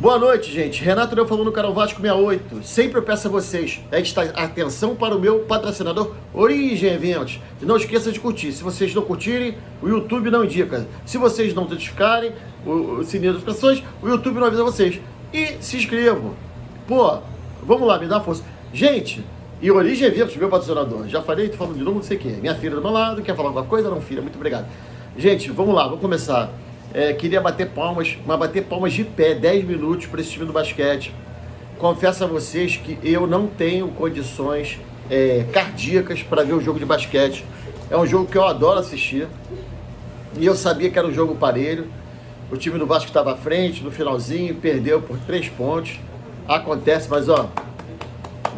Boa noite, gente. Renato Neu falando no canal Vasco 68. Sempre eu peço a vocês, atenção para o meu patrocinador Origem Eventos. E não esqueça de curtir. Se vocês não curtirem, o YouTube não indica. Se vocês não notificarem o sininho das notificações, o YouTube não avisa vocês. E se inscrevam. Pô, vamos lá, me dá força. Gente, e Origem Eventos, meu patrocinador. Já falei, tô falando de novo, não sei o quê. Minha filha do meu lado, quer falar alguma coisa? Não, filha, muito obrigado. Gente, vamos lá, vamos começar. Queria bater palmas, mas bater palmas de pé, 10 minutos para esse time do basquete. Confesso a vocês que eu não tenho condições cardíacas para ver o jogo de basquete. É um jogo que eu adoro assistir. E eu sabia que era um jogo parelho. O time do Vasco estava à frente, no finalzinho, perdeu por 3 pontos. Acontece, mas ó,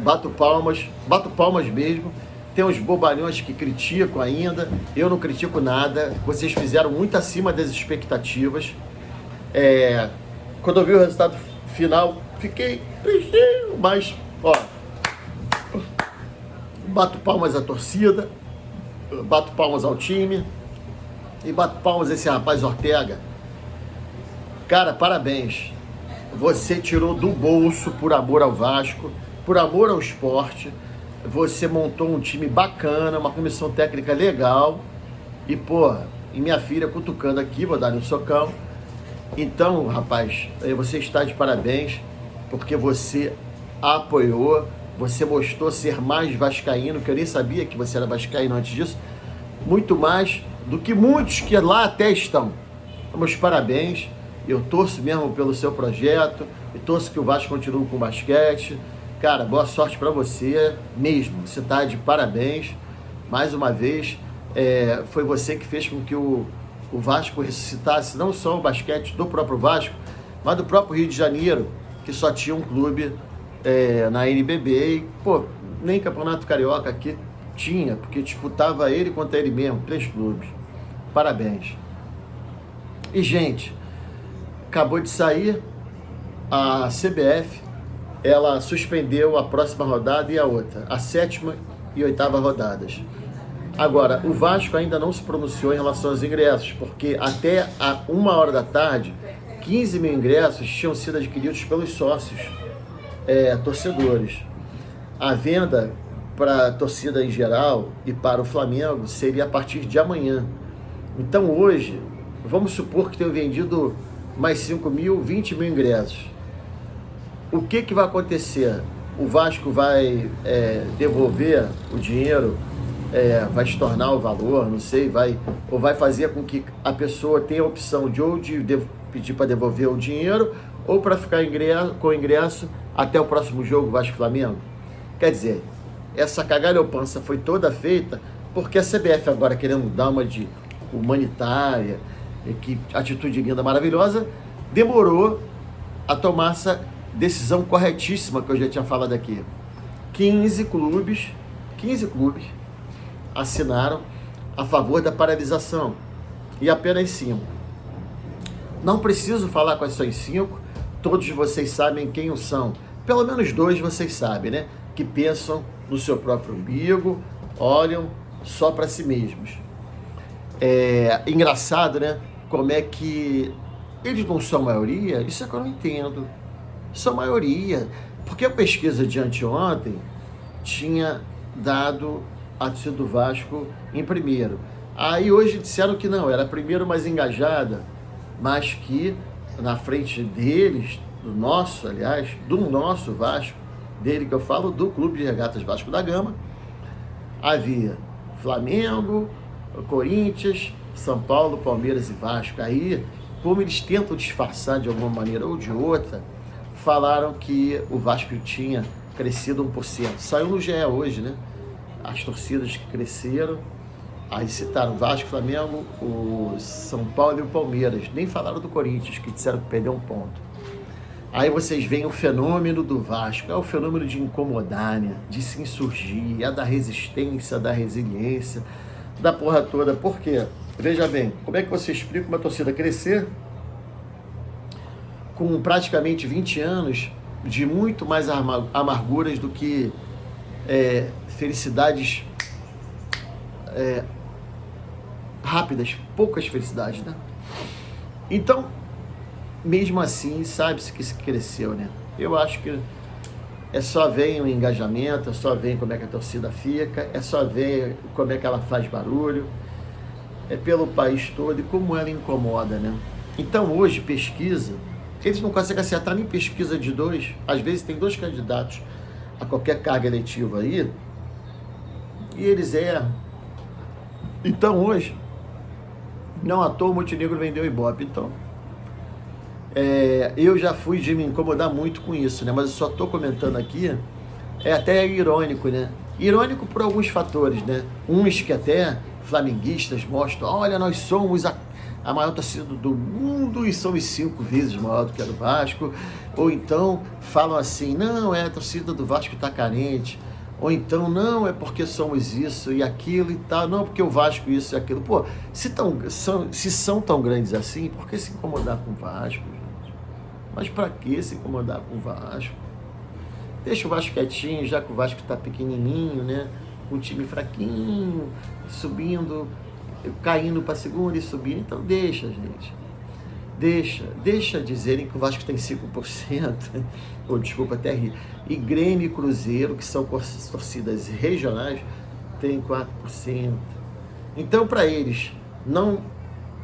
bato palmas mesmo. Tem uns bobalhões que criticam ainda, eu não critico nada, vocês fizeram muito acima das expectativas. Quando eu vi o resultado final, fiquei tristinho, mas, ó, bato palmas à torcida, bato palmas ao time e bato palmas a esse rapaz Ortega. Cara, parabéns, você tirou do bolso por amor ao Vasco, por amor ao esporte. Você montou um time bacana, uma comissão técnica legal. E, porra, e minha filha cutucando aqui, vou dar um socão. Então, rapaz, você está de parabéns, porque você apoiou, você mostrou ser mais vascaíno, que eu nem sabia que você era vascaíno antes disso, muito mais do que muitos que lá até estão. Meus parabéns, eu torço mesmo pelo seu projeto, e torço que o Vasco continue com o basquete. Cara, boa sorte para você mesmo, você tá de parabéns, mais uma vez, foi você que fez com que o Vasco ressuscitasse não só o basquete do próprio Vasco, mas do próprio Rio de Janeiro, que só tinha um clube na NBB, e, pô, nem Campeonato Carioca aqui tinha, porque disputava ele contra ele mesmo, 3 clubes, parabéns. E, gente, acabou de sair a CBF, ela suspendeu a próxima rodada e a outra, a 7ª e 8ª rodadas. Agora, o Vasco ainda não se pronunciou em relação aos ingressos, porque até a 1h da tarde, 15 mil ingressos tinham sido adquiridos pelos sócios, torcedores. A venda para a torcida em geral e para o Flamengo seria a partir de amanhã. Então hoje, vamos supor que tenham vendido mais 5 mil, 20 mil ingressos. O que vai acontecer? O Vasco vai devolver o dinheiro, vai estornar o valor, não sei, ou vai fazer com que a pessoa tenha a opção de pedir para devolver o dinheiro ou para ficar com o ingresso até o próximo jogo Vasco-Flamengo. Quer dizer, essa cagalhopança foi toda feita porque a CBF agora querendo dar uma de humanitária, que atitude linda, maravilhosa, demorou a tomar essa decisão corretíssima que eu já tinha falado aqui. 15 clubes assinaram a favor da paralisação e apenas 5. Não preciso falar quais são os 5, todos vocês sabem quem são. Pelo menos 2 vocês sabem, né? Que pensam no seu próprio umbigo, olham só para si mesmos. Engraçado, né? Como é que eles não são maioria? Isso é que eu não entendo. São maioria, porque a pesquisa de anteontem tinha dado a torcida do Vasco em primeiro. Aí hoje disseram que não, era a primeiro mais engajada, mas que na frente deles, do nosso Vasco, dele que eu falo, do Clube de Regatas Vasco da Gama, havia Flamengo, Corinthians, São Paulo, Palmeiras e Vasco. Aí, como eles tentam disfarçar de alguma maneira ou de outra, falaram que o Vasco tinha crescido 1%. Saiu no GE hoje, né? As torcidas que cresceram. Aí citaram Vasco, Flamengo, o São Paulo e o Palmeiras. Nem falaram do Corinthians, que disseram que perdeu 1 ponto. Aí vocês veem o fenômeno do Vasco. É o fenômeno de incomodar, né? De se insurgir, da resistência, da resiliência, da porra toda. Por quê? Veja bem, como é que você explica uma torcida crescer com praticamente 20 anos de muito mais amarguras do que felicidades rápidas, poucas felicidades, né? Então, mesmo assim, sabe-se que se cresceu, né? Eu acho que é só ver o engajamento, é só ver como é que a torcida fica, é só ver como é que ela faz barulho, é pelo país todo e como ela incomoda, né? Então hoje, pesquisa, eles não conseguem acertar nem pesquisa de dois, às vezes tem dois candidatos a qualquer carga eletiva aí, e eles erram. Então hoje, não à toa o Montenegro vendeu o Ibope, então eu já fui de me incomodar muito com isso, né? Mas eu só estou comentando aqui, é até irônico, né? Irônico por alguns fatores, né? Uns que até flamenguistas mostram, olha, nós somos a maior torcida do mundo e somos 5 vezes maior do que a do Vasco. Ou então falam assim, não, a torcida do Vasco está carente. Ou então, não, é porque somos isso e aquilo e tal. Não, porque o Vasco isso e aquilo. Pô, se são tão grandes assim, por que se incomodar com o Vasco? Mas para que se incomodar com o Vasco? Deixa o Vasco quietinho, já que o Vasco está pequenininho, né? Com um time fraquinho, subindo, caindo para a segunda e subindo. Então deixa, gente. Deixa dizerem que o Vasco tem 5%, ou desculpa até rir, e Grêmio e Cruzeiro, que são torcidas regionais, tem 4%. Então, para eles não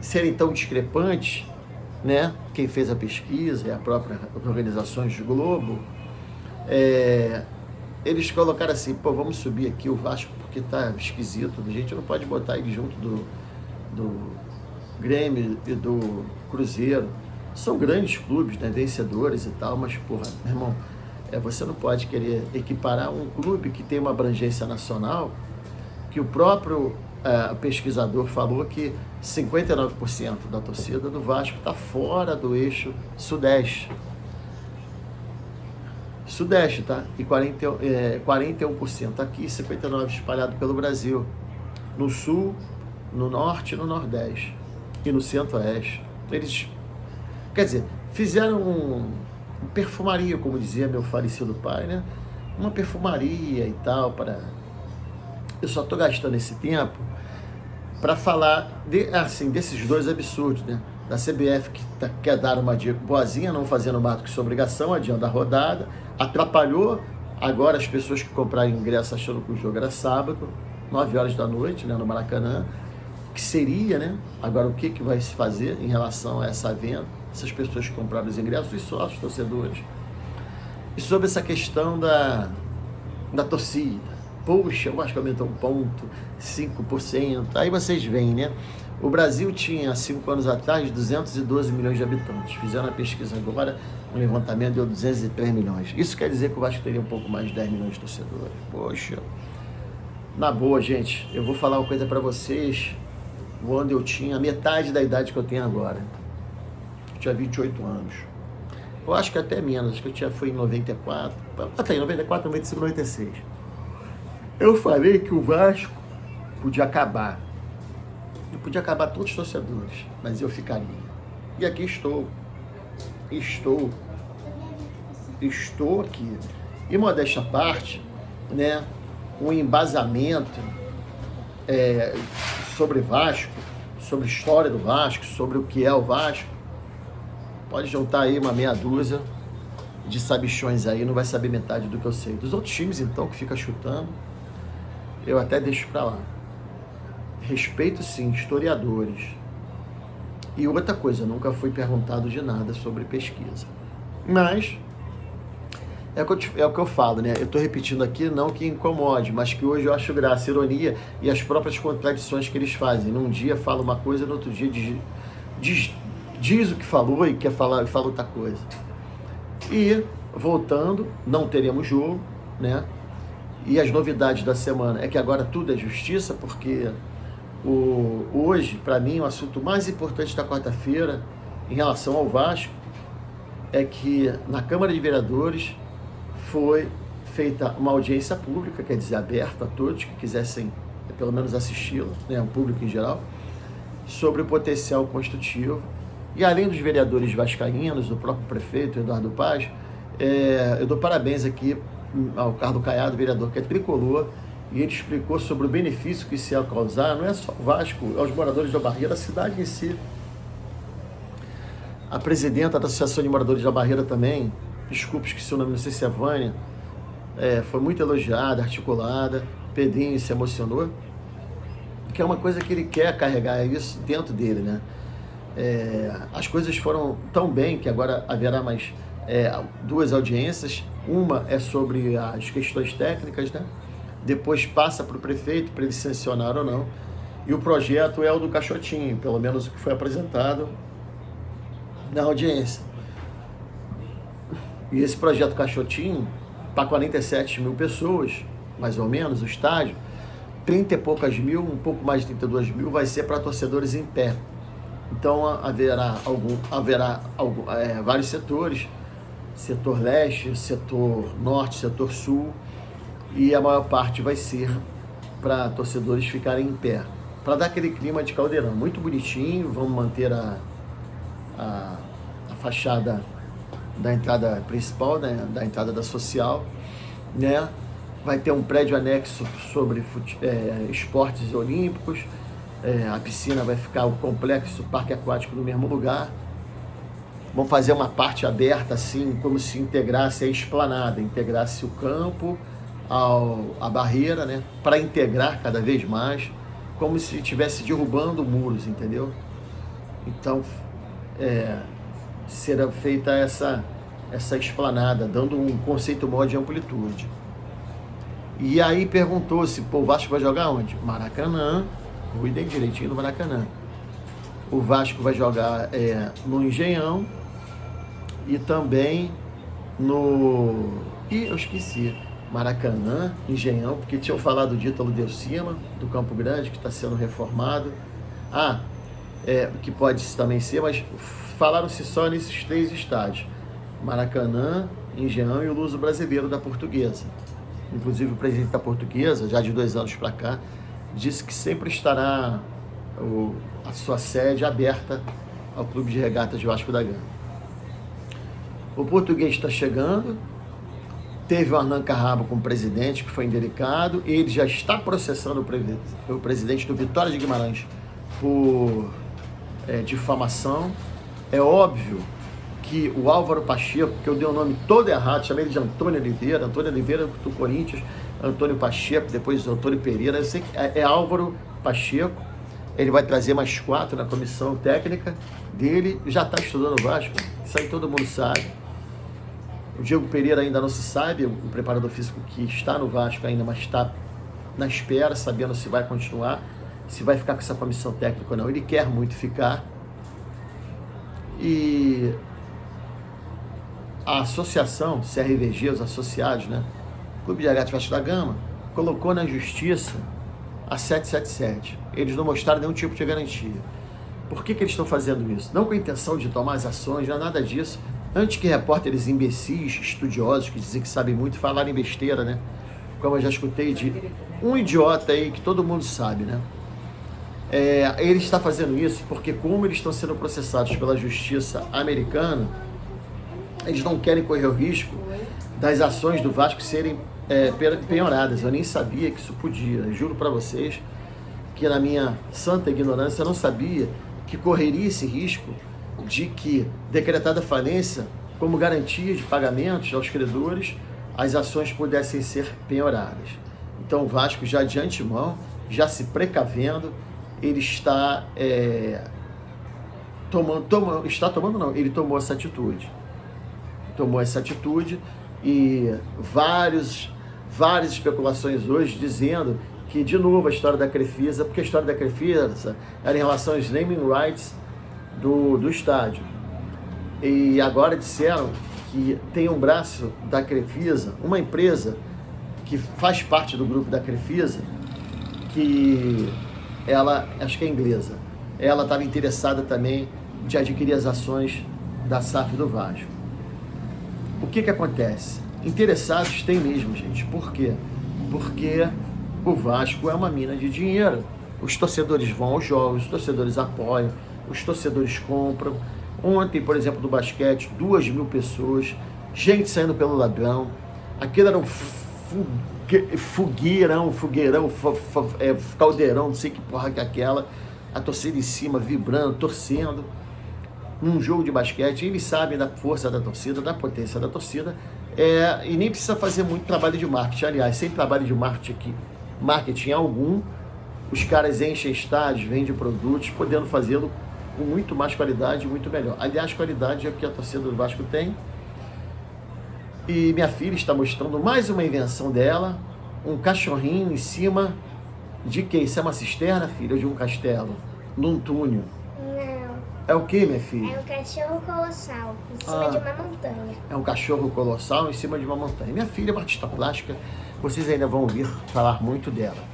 serem tão discrepantes, né? Quem fez a pesquisa é a própria Organizações do Globo, eles colocaram assim, pô, vamos subir aqui o Vasco porque tá esquisito, a gente não pode botar ele junto do Grêmio e do Cruzeiro. São grandes clubes, né, vencedores e tal, mas, porra, meu irmão, você não pode querer equiparar um clube que tem uma abrangência nacional, que o próprio pesquisador falou que 59% da torcida do Vasco está fora do eixo sudeste. Sudeste, tá? E 41% aqui, 59% espalhado pelo Brasil. No sul, no norte e no nordeste. E no centro-oeste. Eles, quer dizer, fizeram uma perfumaria, como dizia meu falecido pai, né? Uma perfumaria e tal, para... Eu só estou gastando esse tempo para falar desses dois absurdos, né? Da CBF, que quer dar uma dica boazinha, não fazendo mais do que sua obrigação, adiando a rodada, atrapalhou agora as pessoas que compraram ingresso achando que o jogo era sábado, 9 horas da noite, né, no Maracanã, que seria, né? Agora, o que vai se fazer em relação a essa venda? Essas pessoas que compraram os ingressos, os sócios, torcedores. E sobre essa questão da torcida. Poxa, eu acho que aumentou 1 ponto, 5%. Aí vocês veem, né? O Brasil tinha, 5 anos atrás, 212 milhões de habitantes. Fizeram a pesquisa agora, um levantamento deu 203 milhões. Isso quer dizer que o Vasco teria um pouco mais de 10 milhões de torcedores. Poxa, na boa, gente, eu vou falar uma coisa para vocês, quando eu tinha metade da idade que eu tenho agora. Eu tinha 28 anos. Eu acho que até menos, acho que foi em 94, até em 94, 95, 96. Eu falei que o Vasco podia acabar. Eu podia acabar todos os torcedores, mas eu ficaria. E aqui estou. Estou aqui. E modéstia à parte, né, um embasamento sobre Vasco, sobre a história do Vasco, sobre o que é o Vasco. Pode juntar aí uma meia dúzia de sabichões aí, não vai saber metade do que eu sei. Dos outros times, então, que fica chutando, eu até deixo para lá. Respeito, sim, historiadores. E outra coisa, nunca fui perguntado de nada sobre pesquisa. Mas, é o que eu falo, né? Eu estou repetindo aqui, não que incomode, mas que hoje eu acho graça, ironia e as próprias contradições que eles fazem. Num dia fala uma coisa, no outro dia diz o que falou e quer falar e fala outra coisa. E, voltando, não teremos jogo, né? E as novidades da semana é que agora tudo é justiça, porque hoje, para mim, o assunto mais importante da quarta-feira, em relação ao Vasco, é que na Câmara de Vereadores foi feita uma audiência pública, quer dizer, aberta a todos que quisessem, pelo menos, assisti-la, né, o público em geral, sobre o potencial construtivo. E além dos vereadores vascaínos, do próprio prefeito Eduardo Paz, eu dou parabéns aqui ao Carlos Caiado, vereador que é tricolor, e ele explicou sobre o benefício que isso ia causar, não é só o Vasco, aos moradores da Bahia, da cidade em si. A presidenta da Associação de Moradores da Barreira também, desculpe, esqueci o nome, não sei se é Vânia, foi muito elogiada, articulada. Pedrinho se emocionou, que é uma coisa que ele quer carregar isso dentro dele, né? As coisas foram tão bem que agora haverá mais 2 audiências. Uma é sobre as questões técnicas, né? Depois passa para o prefeito para ele sancionar ou não. E o projeto é o do Caixotinho, pelo menos o que foi apresentado na audiência. E esse projeto Caixotinho, para 47 mil pessoas, mais ou menos, o estádio, 30 e poucas mil, um pouco mais de 32 mil, vai ser para torcedores em pé. Então haverá vários setores, setor leste, setor norte, setor sul, e a maior parte vai ser para torcedores ficarem em pé, para dar aquele clima de caldeirão, muito bonitinho. Vamos manter a fachada da entrada principal, né, da entrada da social, né? Vai ter um prédio anexo sobre esportes olímpicos, a piscina vai ficar, o complexo, o parque aquático no mesmo lugar. Vamos fazer uma parte aberta assim, como se integrasse a esplanada, integrasse o campo à barreira, né? Para integrar cada vez mais, como se estivesse derrubando muros, entendeu? Então, será feita essa esplanada, dando um conceito maior de amplitude. E aí perguntou-se, o Vasco vai jogar onde? Maracanã, cuidem direitinho do Maracanã. O Vasco vai jogar no Engenhão e também eu esqueci, Maracanã, Engenhão, porque tinham falado do Ítalo Delcima, do Campo Grande, que está sendo reformado. Que pode também ser, mas falaram-se só nesses 3 estádios. Maracanã, Engenhão e o Luso Brasileiro da Portuguesa. Inclusive o presidente da Portuguesa, já de 2 anos para cá, disse que sempre estará a sua sede aberta ao Clube de Regatas de Vasco da Gama. O Português está chegando, teve um arranca-rabo com o presidente, que foi indelicado, ele já está processando o presidente do Vitória de Guimarães por difamação. É óbvio que o Álvaro Pacheco, que eu dei o nome todo errado, chamei ele de Antônio Oliveira do Corinthians, Antônio Pacheco, depois Antônio Pereira, eu sei que é Álvaro Pacheco. Ele vai trazer mais 4 na comissão técnica dele, já está estudando o Vasco, isso aí todo mundo sabe. O Diego Pereira ainda não se sabe, o preparador físico que está no Vasco ainda, mas está na espera, sabendo se vai continuar, se vai ficar com essa comissão técnica ou não. Ele quer muito ficar. E a associação, CRVG, os associados, né? Clube de Regatas Vasco da Gama, colocou na justiça a 777. Eles não mostraram nenhum tipo de garantia. Por que eles estão fazendo isso? Não com a intenção de tomar as ações, não é nada disso. Antes que repórteres imbecis, estudiosos, que dizem que sabem muito, falarem besteira, né? Como eu já escutei de um idiota aí que todo mundo sabe, né? Ele está fazendo isso porque, como eles estão sendo processados pela justiça americana, eles não querem correr o risco das ações do Vasco serem penhoradas. Eu nem sabia que isso podia. Eu juro para vocês que, na minha santa ignorância, eu não sabia que correria esse risco de que, decretada falência, como garantia de pagamentos aos credores, as ações pudessem ser penhoradas. Então o Vasco, já de antemão, já se precavendo, ele está ele tomou essa atitude. Tomou essa atitude e várias especulações hoje dizendo que, de novo, a história da Crefisa, porque a história da Crefisa era em relação aos naming rights do estádio. E agora disseram que tem um braço da Crefisa, uma empresa que faz parte do grupo da Crefisa, que ela, acho que é inglesa, ela estava interessada também de adquirir as ações da SAF do Vasco. O que acontece? Interessados tem mesmo, gente. Por quê? Porque o Vasco é uma mina de dinheiro. Os torcedores vão aos jogos, os torcedores apoiam, os torcedores compram. Ontem, por exemplo, do basquete, 2.000 pessoas, gente saindo pelo ladrão. Aquilo era um fogueirão, caldeirão, não sei que porra que é aquela. A torcida em cima, vibrando, torcendo. num jogo de basquete, eles sabem da força da torcida, da potência da torcida, e nem precisa fazer muito trabalho de marketing. Aliás, sem trabalho de marketing algum, os caras enchem estádios, vendem produtos, podendo fazê-lo com muito mais qualidade e muito melhor. Aliás, qualidade é o que a torcida do Vasco tem. E minha filha está mostrando mais uma invenção dela, um cachorrinho em cima de quê? Isso é uma cisterna, filha, ou de um castelo? Num túnel? Não. É o que, minha filha? É um cachorro colossal, em cima de uma montanha. É um cachorro colossal em cima de uma montanha. Minha filha é uma artista plástica, vocês ainda vão ouvir falar muito dela.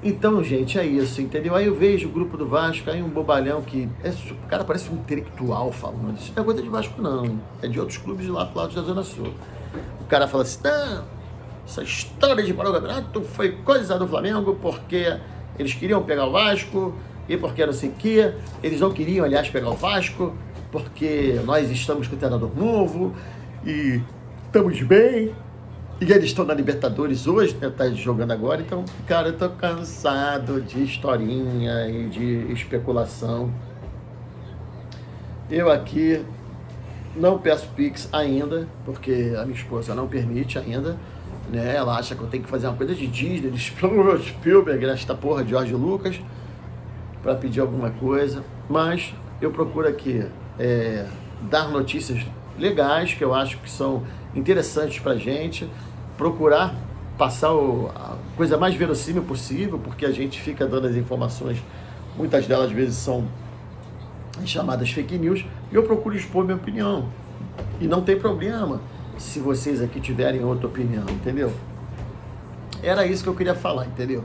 Então, gente, é isso, entendeu? Aí eu vejo o grupo do Vasco, aí um bobalhão que... o cara parece um intelectual falando. Isso não é coisa de Vasco, não. É de outros clubes de lá pro lado da Zona Sul. O cara fala assim, não, essa história de parar o campeonato foi coisa do Flamengo, porque eles queriam pegar o Vasco, e porque não sei o quê. Eles não queriam, aliás, pegar o Vasco, porque nós estamos com o treinador novo, e estamos bem. E eles estão na Libertadores hoje, né? Tá jogando agora, então, cara, eu tô cansado de historinha e de especulação. Eu aqui não peço Pix ainda, porque a minha esposa não permite ainda, né? Ela acha que eu tenho que fazer uma coisa de Disney, de Spielberg, esta porra de George Lucas, para pedir alguma coisa, mas eu procuro aqui dar notícias legais, que eu acho que são interessantes pra gente, procurar passar a coisa mais verossímil possível, porque a gente fica dando as informações, muitas delas às vezes são chamadas fake news, e eu procuro expor minha opinião, e não tem problema se vocês aqui tiverem outra opinião, entendeu? Era isso que eu queria falar, entendeu?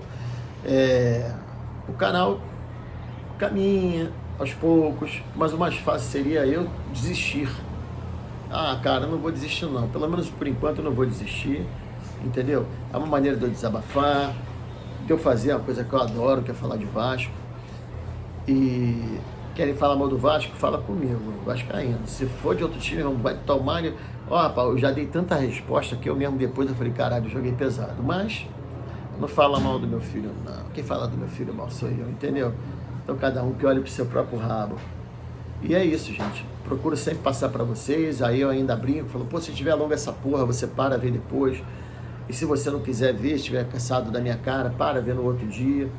O canal caminha aos poucos, mas o mais fácil seria eu desistir. Ah, cara, eu não vou desistir não, pelo menos por enquanto eu não vou desistir, entendeu? É uma maneira de eu desabafar, de eu fazer uma coisa que eu adoro, que é falar de Vasco. E querem falar mal do Vasco, fala comigo, vascaíno. Se for de outro time, vai tomar... Ó, rapaz, eu já dei tanta resposta que eu mesmo depois eu falei, caralho, eu joguei pesado. Mas não fala mal do meu filho, não. Quem fala do meu filho mal sou eu, entendeu? Então cada um que olhe pro seu próprio rabo. E é isso, gente. Procuro sempre passar para vocês. Aí eu ainda brinco, falo, pô, se tiver longa essa porra, você para ver depois. E se você não quiser ver, se estiver cansado da minha cara, para ver no outro dia.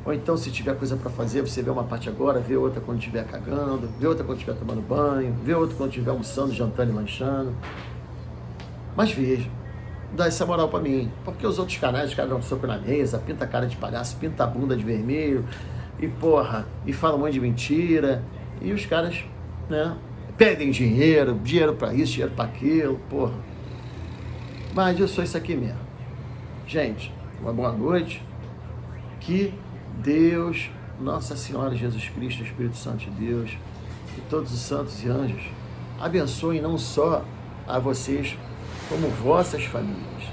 Ou então, se tiver coisa para fazer, você vê uma parte agora, vê outra quando estiver cagando, vê outra quando estiver tomando banho, vê outra quando estiver almoçando, jantando e lanchando. Mas veja, dá essa moral para mim. Porque os outros canais, os caras dão um soco na mesa, pinta a cara de palhaço, pinta a bunda de vermelho, e porra, e fala um monte de mentira. E os caras, né, pedem dinheiro para isso, dinheiro para aquilo, porra. Mas eu sou isso aqui mesmo. Gente, uma boa noite. Que Deus, Nossa Senhora Jesus Cristo, Espírito Santo de Deus, e todos os santos e anjos abençoem não só a vocês, como vossas famílias.